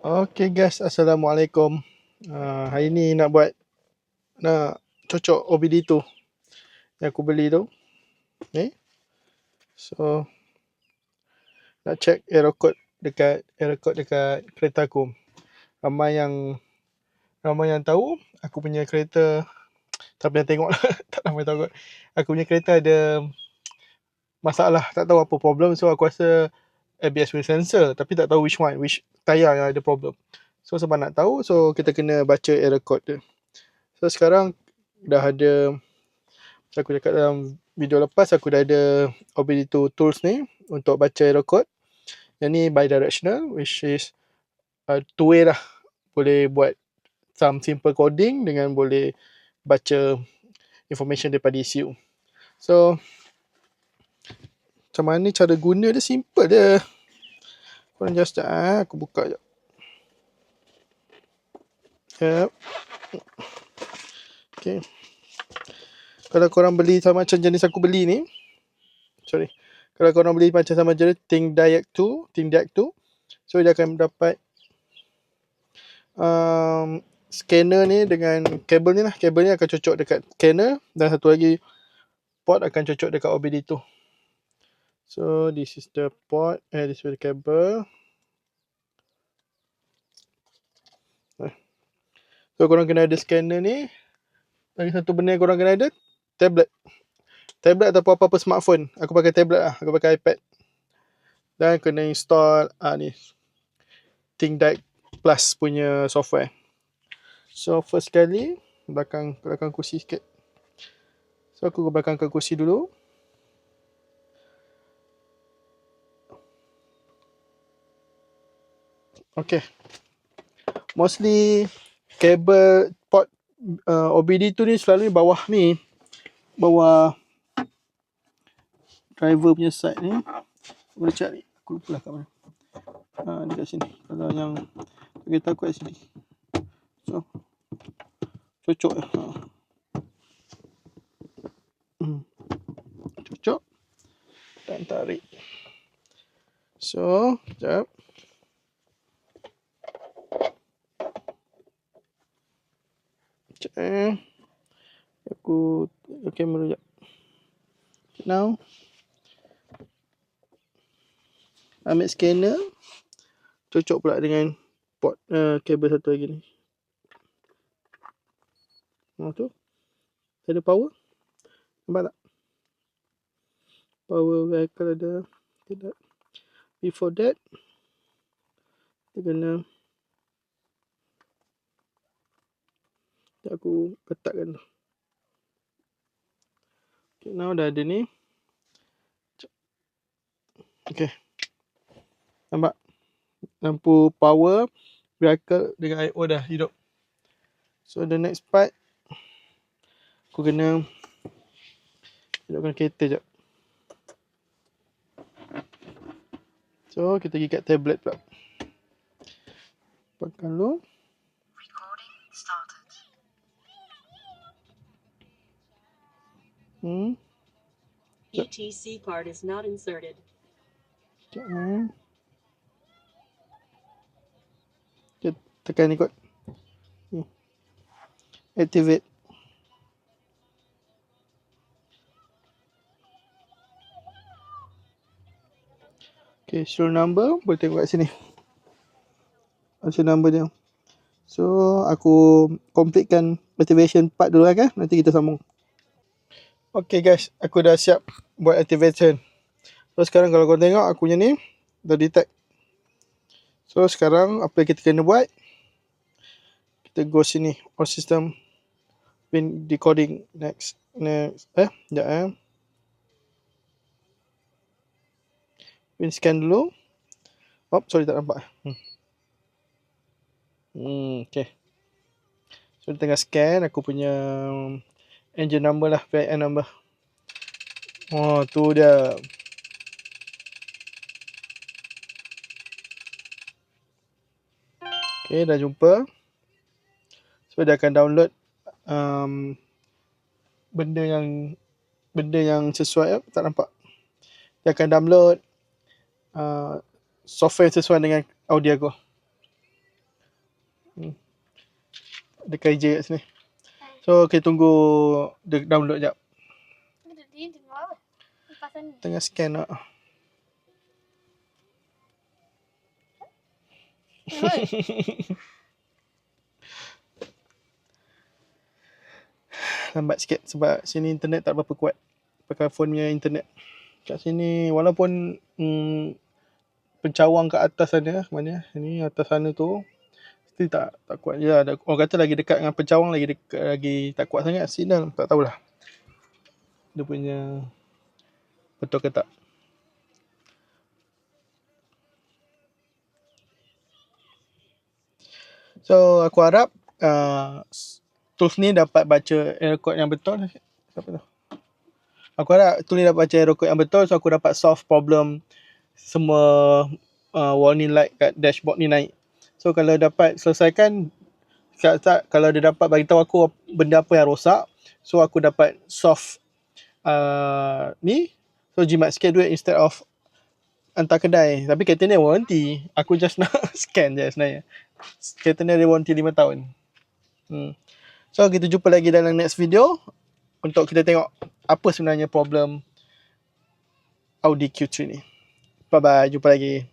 Okay guys, Assalamualaikum. Hari ni nak cocok OBD tu yang aku beli tu. So nak check error code dekat kereta aku. Ramai yang tahu aku punya kereta, tak payah tengok lah. Tak ramai tahu kot. Aku punya kereta ada masalah, tak tahu apa problem. So aku rasa ABS punya sensor, tapi tak tahu which tayar yang ada problem. So sebab nak tahu, so kita kena baca error code dia. So sekarang dah ada, aku cakap dalam video lepas, aku dah ada OBD2 tools ni untuk baca error code. Yang ni bidirectional, which is two way lah. Boleh buat some simple coding dengan boleh baca information daripada ECU. So macam mana cara guna dia? Simple dia. Korang just aku buka je. Yep. Okay. Kalau korang beli sama macam jenis aku beli ni, kalau korang beli macam sama jenis ThinkDiac 2, so dia akan dapat scanner ni dengan kabel ni lah. Kabel ni akan cocok dekat scanner, dan satu lagi port akan cocok dekat OBD tu. So this is the port, this is the cable. So korang kena ada scanner ni. Lagi satu benda yang korang kena ada, tablet ataupun apa-apa smartphone. Aku pakai tablet lah, aku pakai iPad. Dan kena install ni ThinkDiac Plus punya software. So first kali belakang kursi sikit. So aku ke belakang kursi dulu. Okay. Mostly kabel port OBD tu ni selalu bawah bawah driver punya side ni. Boleh cari, aku lupa lah kat mana. Dekat sini. Kalau yang kereta aku kat sini. So cocok lah. Cocok dan tarik. So sekejap. Aku kamera sekejap. Now ambil scanner, cocok pula dengan port kabel satu lagi ni. Tu ada power, nampak tak? Power vehicle ada. Before that, kita kena, aku ketatkan tu. Okay, now dah ada ni. Okay, nampak? Lampu power vehicle dengan I/O dah hidup. So the next part, aku kena hidupkan kereta sekejap. So kita pergi kat tablet pula. Pakai dulu. ETC card is not inserted. Tekan ni kot. Activate. Okay, show number. Boleh tengok kat sini. Show number dia. So aku completekan activation part dulu kan. Nanti kita sambung. Okay guys, aku dah siap buat activation. So sekarang kalau korang tengok, aku punya ni dah detect. So sekarang apa yang kita kena buat, kita go sini, all system pin decoding. Next. Sekejap pin scan dulu. Sorry, tak nampak. Okay. So dia tengah scan aku punya engine number lah, VIN number. Tu dia. Okay, dah jumpa. So dia akan download benda yang sesuai. Tak nampak. Dia akan download software sesuai dengan Audi aku. Ada KJ kat sini. So kita tunggu dia download jap. Tengah scan lah. Lambat sikit sebab sini internet tak berapa kuat. Pakai phone punya internet. Kat sini walaupun pencawang kat atas sana, mana ni atas sana tu still tak kuat. Ya, ada orang kata lagi dekat dengan pencawang lagi tak kuat sangat. Signal tak tahulah. Dia punya betul ke tak. So aku harap tools ni dapat baca error code yang betul. Siapa tu? Aku harap tools ni dapat baca error code yang betul, so aku dapat solve problem semua warning light kat dashboard ni naik. So kalau dapat selesaikan, kalau dia dapat bagi tahu aku benda apa yang rosak, so aku dapat solve ni, so jimat sikit duit instead of hantar kedai. Tapi kereta ni warranty, aku just nak scan je sebenarnya. Kereta ni ada warranty 5 tahun. So kita jumpa lagi dalam next video untuk kita tengok apa sebenarnya problem Audi Q3 ni. Bye bye, jumpa lagi.